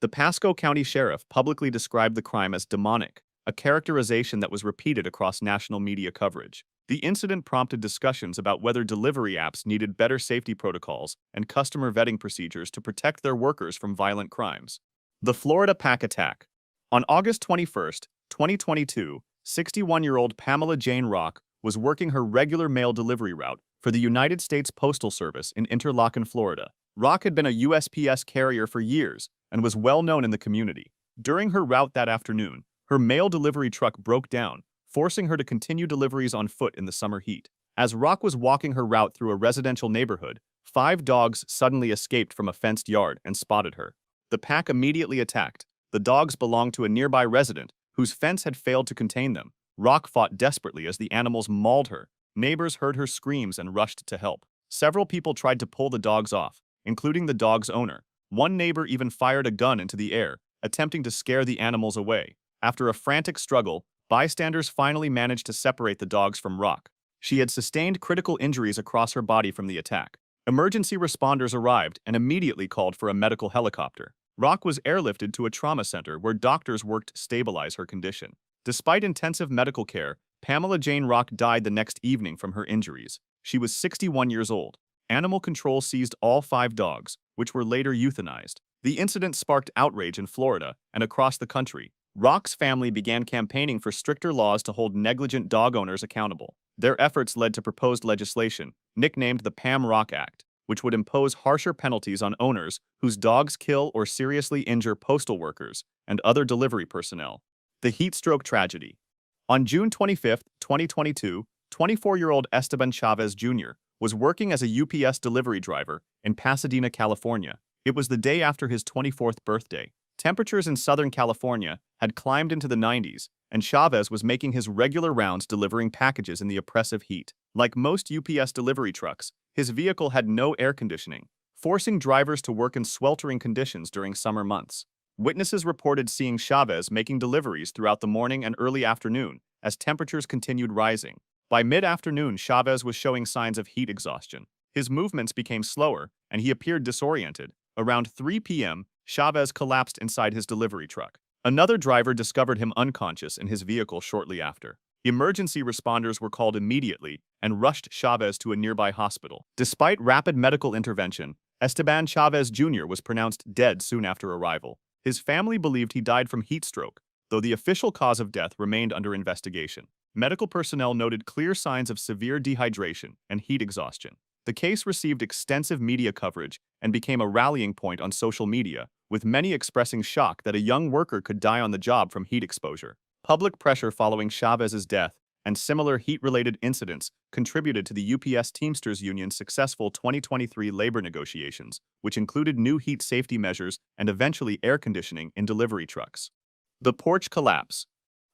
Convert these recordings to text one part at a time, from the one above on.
The Pasco County Sheriff publicly described the crime as demonic, a characterization that was repeated across national media coverage. The incident prompted discussions about whether delivery apps needed better safety protocols and customer vetting procedures to protect their workers from violent crimes. The Florida Pack Attack. On August 21, 2022, 61-year-old Pamela Jane Rock was working her regular mail delivery route for the United States Postal Service in Interlaken, Florida. Rock had been a USPS carrier for years and was well known in the community. During her route that afternoon, her mail delivery truck broke down, forcing her to continue deliveries on foot in the summer heat. As Rock was walking her route through a residential neighborhood, 5 dogs suddenly escaped from a fenced yard and spotted her. The pack immediately attacked. The dogs belonged to a nearby resident whose fence had failed to contain them. Rock fought desperately as the animals mauled her. Neighbors heard her screams and rushed to help. Several people tried to pull the dogs off, including the dog's owner. One neighbor even fired a gun into the air, attempting to scare the animals away. After a frantic struggle, bystanders finally managed to separate the dogs from Rock. She had sustained critical injuries across her body from the attack. Emergency responders arrived and immediately called for a medical helicopter. Rock was airlifted to a trauma center where doctors worked to stabilize her condition. Despite intensive medical care, Pamela Jane Rock died the next evening from her injuries. She was 61 years old. Animal control seized all 5 dogs, which were later euthanized. The incident sparked outrage in Florida and across the country. Rock's family began campaigning for stricter laws to hold negligent dog owners accountable. Their efforts led to proposed legislation, nicknamed the Pam Rock Act, which would impose harsher penalties on owners whose dogs kill or seriously injure postal workers and other delivery personnel. The heat stroke tragedy. On June 25, 2022, 24-year-old Esteban Chavez Jr. was working as a UPS delivery driver in Pasadena, California. It was the day after his 24th birthday. Temperatures in Southern California had climbed into the 90s, and Chavez was making his regular rounds delivering packages in the oppressive heat. Like most UPS delivery trucks, his vehicle had no air conditioning, forcing drivers to work in sweltering conditions during summer months. Witnesses reported seeing Chavez making deliveries throughout the morning and early afternoon as temperatures continued rising. By mid-afternoon, Chavez was showing signs of heat exhaustion. His movements became slower, and he appeared disoriented. Around 3 p.m., Chavez collapsed inside his delivery truck. Another driver discovered him unconscious in his vehicle shortly after. Emergency responders were called immediately and rushed Chavez to a nearby hospital. Despite rapid medical intervention, Esteban Chavez Jr. was pronounced dead soon after arrival. His family believed he died from heat stroke, though the official cause of death remained under investigation. Medical personnel noted clear signs of severe dehydration and heat exhaustion. The case received extensive media coverage and became a rallying point on social media, with many expressing shock that a young worker could die on the job from heat exposure. Public pressure following Chavez's death and similar heat-related incidents contributed to the UPS Teamsters Union's successful 2023 labor negotiations, which included new heat safety measures and eventually air conditioning in delivery trucks. The porch collapse.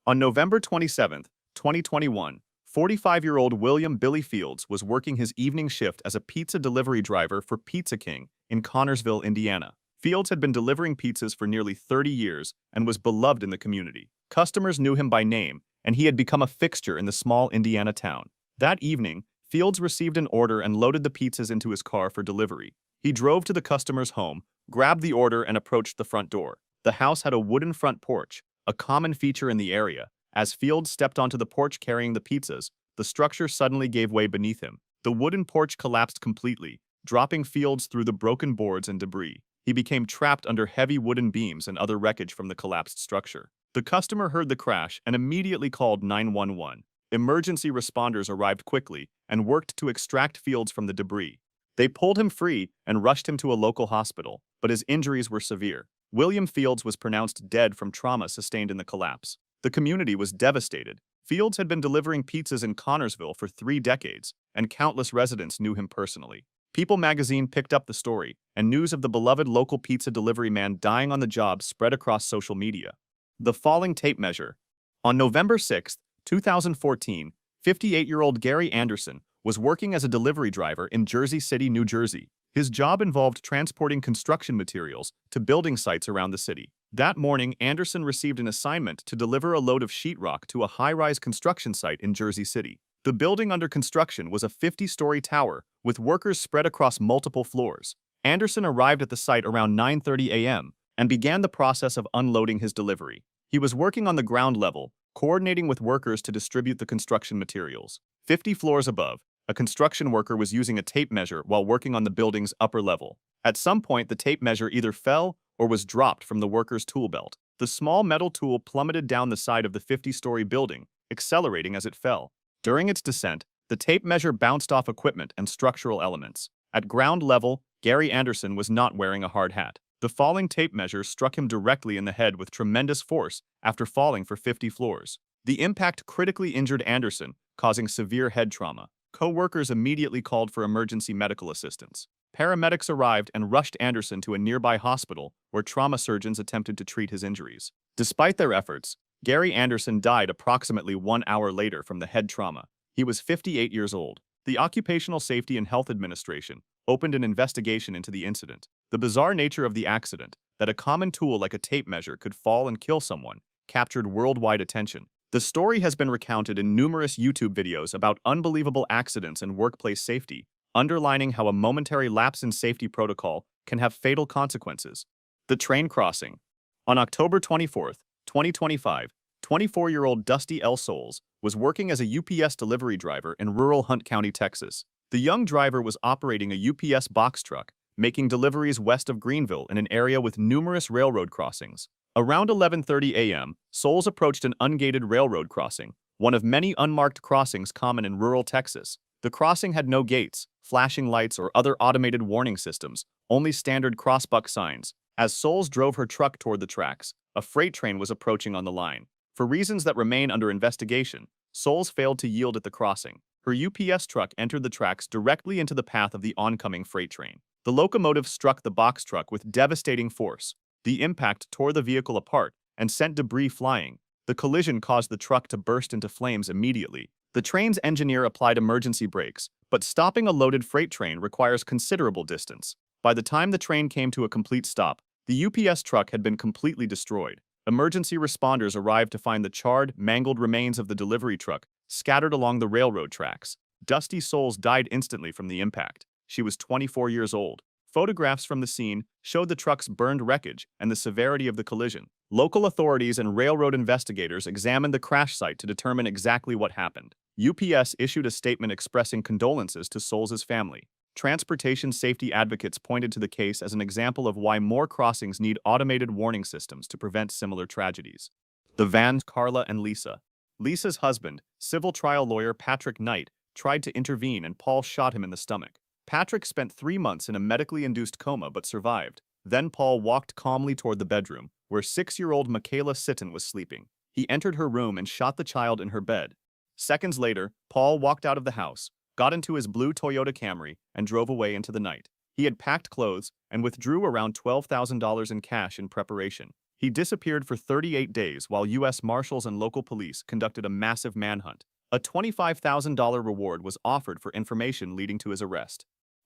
On November 27, 2021, 45-year-old William Billy Fields was working his evening shift as a pizza delivery driver for Pizza King in Connorsville, Indiana. Fields had been delivering pizzas for nearly 30 years and was beloved in the community. Customers knew him by name, and he had become a fixture in the small Indiana town. That evening, Fields received an order and loaded the pizzas into his car for delivery. He drove to the customer's home, grabbed the order, and approached the front door. The house had a wooden front porch, a common feature in the area. As Fields stepped onto the porch carrying the pizzas, the structure suddenly gave way beneath him. The wooden porch collapsed completely, dropping Fields through the broken boards and debris. He became trapped under heavy wooden beams and other wreckage from the collapsed structure. The customer heard the crash and immediately called 911. Emergency responders arrived quickly and worked to extract Fields from the debris. They pulled him free and rushed him to a local hospital, but his injuries were severe. William Fields was pronounced dead from trauma sustained in the collapse. The community was devastated. Fields had been delivering pizzas in Connorsville for 3 decades, and countless residents knew him personally. People magazine picked up the story, and news of the beloved local pizza delivery man dying on the job spread across social media. The falling tape measure. On November 6, 2014, 58-year-old Gary Anderson was working as a delivery driver in Jersey City, New Jersey. His job involved transporting construction materials to building sites around the city. That morning, Anderson received an assignment to deliver a load of sheetrock to a high-rise construction site in Jersey City. The building under construction was a 50-story tower with workers spread across multiple floors. Anderson arrived at the site around 9:30 a.m. and began the process of unloading his delivery. He was working on the ground level, coordinating with workers to distribute the construction materials. 50 floors above, a construction worker was using a tape measure while working on the building's upper level. At some point, the tape measure either fell or was dropped from the worker's tool belt. The small metal tool plummeted down the side of the 50-story building, accelerating as it fell. During its descent, the tape measure bounced off equipment and structural elements. At ground level, Gary Anderson was not wearing a hard hat. The falling tape measure struck him directly in the head with tremendous force after falling for 50 floors. The impact critically injured Anderson, causing severe head trauma. Co-workers immediately called for emergency medical assistance. Paramedics arrived and rushed Anderson to a nearby hospital where trauma surgeons attempted to treat his injuries. Despite their efforts, Gary Anderson died approximately 1 hour later from the head trauma. He was 58 years old. The Occupational Safety and Health Administration opened an investigation into the incident. The bizarre nature of the accident, that a common tool like a tape measure could fall and kill someone, captured worldwide attention. The story has been recounted in numerous YouTube videos about unbelievable accidents and workplace safety, underlining how a momentary lapse in safety protocol can have fatal consequences. The train crossing. On October 24, 2025, 24-year-old Dusty L. Souls was working as a UPS delivery driver in rural Hunt County, Texas. The young driver was operating a UPS box truck, making deliveries west of Greenville in an area with numerous railroad crossings. Around 11:30 a.m., Souls approached an ungated railroad crossing, one of many unmarked crossings common in rural Texas. The crossing had no gates, flashing lights, or other automated warning systems, only standard crossbuck signs. As Souls drove her truck toward the tracks, a freight train was approaching on the line. For reasons that remain under investigation, Souls failed to yield at the crossing. Her UPS truck entered the tracks directly into the path of the oncoming freight train. The locomotive struck the box truck with devastating force. The impact tore the vehicle apart and sent debris flying. The collision caused the truck to burst into flames immediately. The train's engineer applied emergency brakes, but stopping a loaded freight train requires considerable distance. By the time the train came to a complete stop, the UPS truck had been completely destroyed. Emergency responders arrived to find the charred, mangled remains of the delivery truck scattered along the railroad tracks. Dusty Souls died instantly from the impact. She was 24 years old. Photographs from the scene showed the truck's burned wreckage and the severity of the collision. Local authorities and railroad investigators examined the crash site to determine exactly what happened. UPS issued a statement expressing condolences to Souls' family. Transportation safety advocates pointed to the case as an example of why more crossings need automated warning systems to prevent similar tragedies. The Vans, Carla and Lisa. Lisa's husband, civil trial lawyer Patrick Knight, tried to intervene and Paul shot him in the stomach. Patrick spent 3 months in a medically induced coma but survived. Then Paul walked calmly toward the bedroom, where 6-year-old Michaela Sitton was sleeping. He entered her room and shot the child in her bed. Seconds later, Paul walked out of the house, got into his blue Toyota Camry, and drove away into the night. He had packed clothes and withdrew around $12,000 in cash in preparation. He disappeared for 38 days while U.S. Marshals and local police conducted a massive manhunt. A $25,000 reward was offered for information leading to his arrest.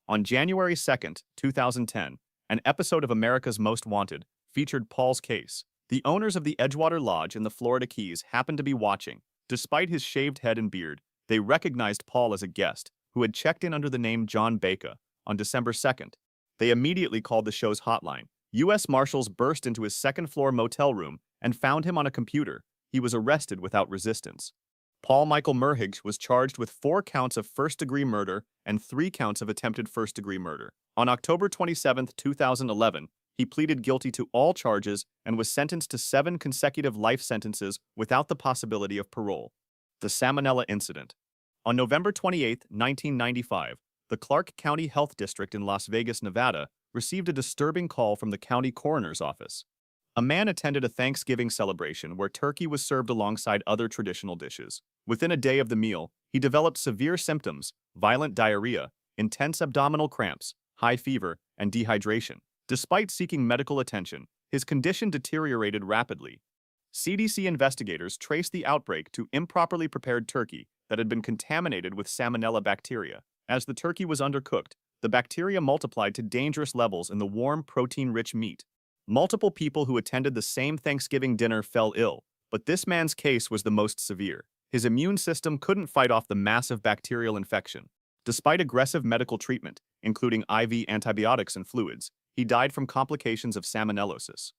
On January 2, 2010, an episode of America's Most Wanted featured Paul's case. The owners of the Edgewater Lodge in the Florida Keys happened to be watching. Despite his shaved head and beard, they recognized Paul as a guest who had checked in under the name John Baca on December 2nd. They immediately called the show's hotline. U.S. Marshals burst into his second-floor motel room and found him on a computer. He was arrested without resistance. Paul Michael Merhige was charged with 4 counts of first-degree murder and 3 counts of attempted first-degree murder. On October 27, 2011, he pleaded guilty to all charges and was sentenced to 7 consecutive life sentences without the possibility of parole. The Salmonella Incident. On November 28, 1995, the Clark County Health District in Las Vegas, Nevada, received a disturbing call from the county coroner's office. A man attended a Thanksgiving celebration where turkey was served alongside other traditional dishes. Within a day of the meal, he developed severe symptoms, violent diarrhea, intense abdominal cramps, high fever, and dehydration. Despite seeking medical attention, his condition deteriorated rapidly. CDC investigators traced the outbreak to improperly prepared turkey that had been contaminated with salmonella bacteria. As the turkey was undercooked, the bacteria multiplied to dangerous levels in the warm, protein-rich meat. Multiple people who attended the same Thanksgiving dinner fell ill, but this man's case was the most severe. His immune system couldn't fight off the massive bacterial infection. Despite aggressive medical treatment, including IV antibiotics and fluids, he died from complications of salmonellosis.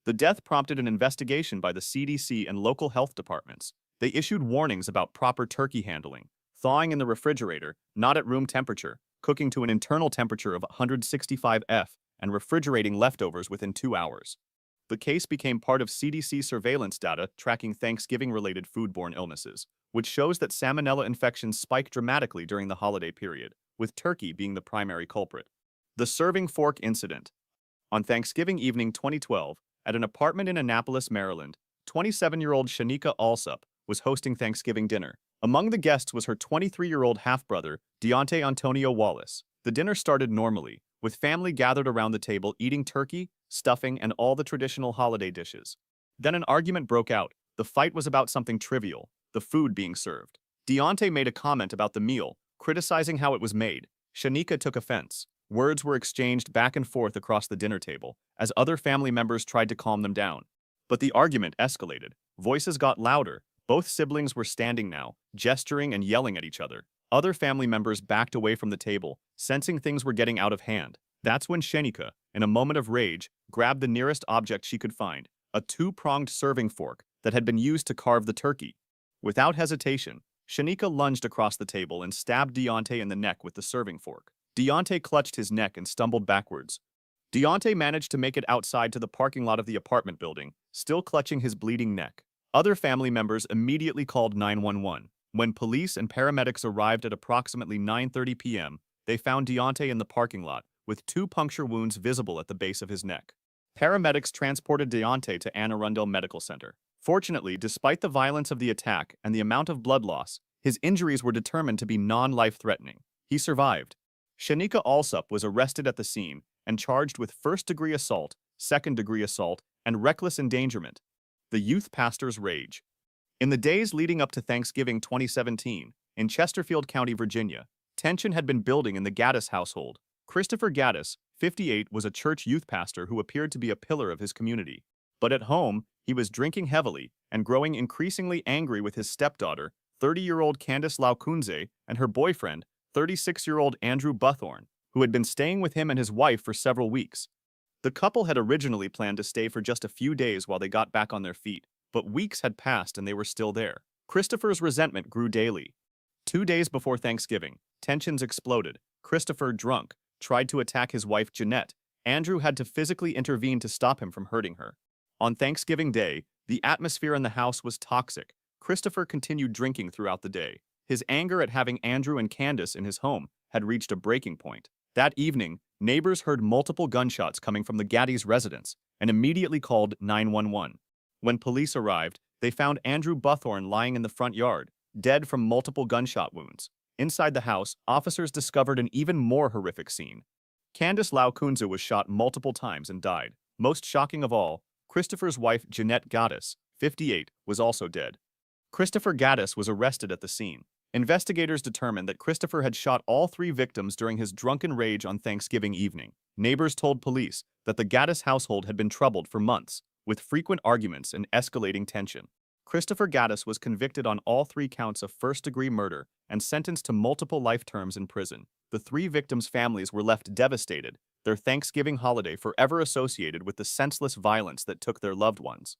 The death prompted an investigation by the CDC and local health departments. They issued warnings about proper turkey handling, thawing in the refrigerator, not at room temperature, cooking to an internal temperature of 165 F, and refrigerating leftovers within 2 hours. The case became part of CDC surveillance data tracking Thanksgiving-related foodborne illnesses, which shows that salmonella infections spiked dramatically during the holiday period, with turkey being the primary culprit. The serving fork incident. On Thanksgiving evening 2012, at an apartment in Annapolis, Maryland, 27-year-old Shanika Alsup was hosting Thanksgiving dinner. Among the guests was her 23-year-old half-brother, Deontay Antonio Wallace. The dinner started normally, with family gathered around the table eating turkey, stuffing, and all the traditional holiday dishes. Then an argument broke out. The fight was about something trivial, the food being served. Deontay made a comment about the meal, criticizing how it was made. Shanika took offense. Words were exchanged back and forth across the dinner table, as other family members tried to calm them down. But the argument escalated. Voices got louder. Both siblings were standing now, gesturing and yelling at each other. Other family members backed away from the table, sensing things were getting out of hand. That's when Shanika, in a moment of rage, grabbed the nearest object she could find, a two-pronged serving fork that had been used to carve the turkey. Without hesitation, Shanika lunged across the table and stabbed Deontay in the neck with the serving fork. Deontay clutched his neck and stumbled backwards. Deontay managed to make it outside to the parking lot of the apartment building, still clutching his bleeding neck. Other family members immediately called 911. When police and paramedics arrived at approximately 9:30 p.m., they found Deontay in the parking lot, with 2 puncture wounds visible at the base of his neck. Paramedics transported Deontay to Anne Arundel Medical Center. Fortunately, despite the violence of the attack and the amount of blood loss, his injuries were determined to be non-life-threatening. He survived. Shanika Alsup was arrested at the scene and charged with first-degree assault, second-degree assault, and reckless endangerment. The youth pastor's rage. In the days leading up to Thanksgiving 2017, in Chesterfield County, Virginia, tension had been building in the Gaddis household. Christopher Gaddis, 58, was a church youth pastor who appeared to be a pillar of his community. But at home, he was drinking heavily and growing increasingly angry with his stepdaughter, 30-year-old Candace Laukunze, and her boyfriend, 36-year-old Andrew Buthorn, who had been staying with him and his wife for several weeks. The couple had originally planned to stay for just a few days while they got back on their feet, but weeks had passed and they were still there. Christopher's resentment grew daily. 2 days before Thanksgiving, tensions exploded. Christopher, drunk, tried to attack his wife Jeanette. Andrew had to physically intervene to stop him from hurting her. On Thanksgiving Day, the atmosphere in the house was toxic. Christopher continued drinking throughout the day. His anger at having Andrew and Candace in his home had reached a breaking point. That evening, neighbors heard multiple gunshots coming from the Gaddis' residence and immediately called 911. When police arrived, they found Andrew Buthorn lying in the front yard, dead from multiple gunshot wounds. Inside the house, officers discovered an even more horrific scene. Candace Laukunze was shot multiple times and died. Most shocking of all, Christopher's wife Jeanette Gaddis, 58, was also dead. Christopher Gaddis was arrested at the scene. Investigators determined that Christopher had shot all 3 victims during his drunken rage on Thanksgiving evening. Neighbors told police that the Gaddis household had been troubled for months, with frequent arguments and escalating tension. Christopher Gaddis was convicted on all 3 counts of first-degree murder and sentenced to multiple life terms in prison. The 3 victims' families were left devastated, their Thanksgiving holiday forever associated with the senseless violence that took their loved ones.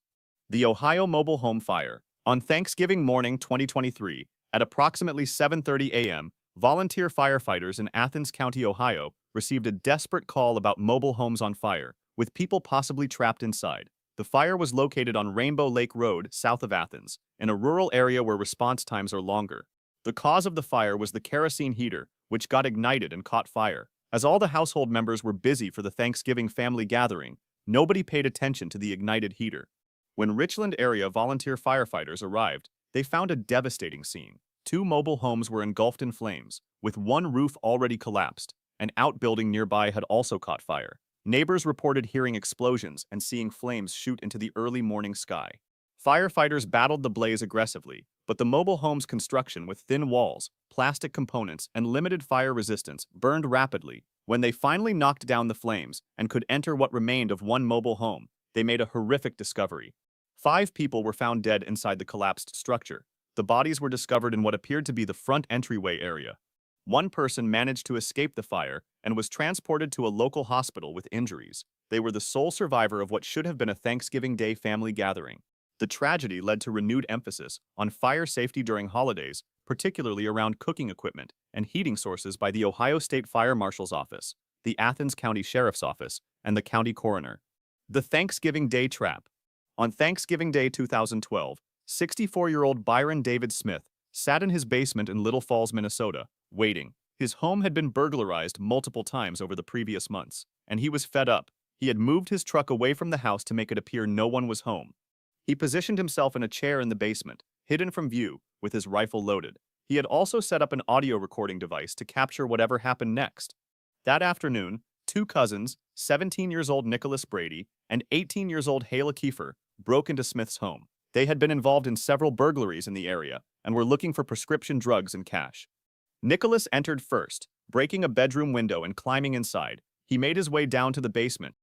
The Ohio mobile home fire. On Thanksgiving morning 2023, at approximately 7:30 a.m., volunteer firefighters in Athens County, Ohio, received a desperate call about mobile homes on fire, with people possibly trapped inside. The fire was located on Rainbow Lake Road, south of Athens, in a rural area where response times are longer. The cause of the fire was the kerosene heater, which got ignited and caught fire. As all the household members were busy for the Thanksgiving family gathering, nobody paid attention to the ignited heater. When Richland area volunteer firefighters arrived, they found a devastating scene. 2 mobile homes were engulfed in flames, with one roof already collapsed. An outbuilding nearby had also caught fire. Neighbors reported hearing explosions and seeing flames shoot into the early morning sky. Firefighters battled the blaze aggressively, but the mobile home's construction with thin walls, plastic components, and limited fire resistance burned rapidly. When they finally knocked down the flames and could enter what remained of one mobile home, they made a horrific discovery. 5 people were found dead inside the collapsed structure. The bodies were discovered in what appeared to be the front entryway area. One person managed to escape the fire and was transported to a local hospital with injuries. They were the sole survivor of what should have been a Thanksgiving Day family gathering. The tragedy led to renewed emphasis on fire safety during holidays, particularly around cooking equipment and heating sources by the Ohio State Fire Marshal's Office, the Athens County Sheriff's Office, and the county coroner. The Thanksgiving Day Trap. On Thanksgiving Day 2012, 64-year-old Byron David Smith sat in his basement in Little Falls, Minnesota, waiting. His home had been burglarized multiple times over the previous months, and he was fed up. He had moved his truck away from the house to make it appear no one was home. He positioned himself in a chair in the basement, hidden from view, with his rifle loaded. He had also set up an audio recording device to capture whatever happened next. That afternoon, two cousins, 17 years old Nicholas Brady and 18 years old Hayla Kiefer, broke into Smith's home. They had been involved in several burglaries in the area and were looking for prescription drugs and cash. Nicholas entered first, breaking a bedroom window and climbing inside. He made his way down to the basement,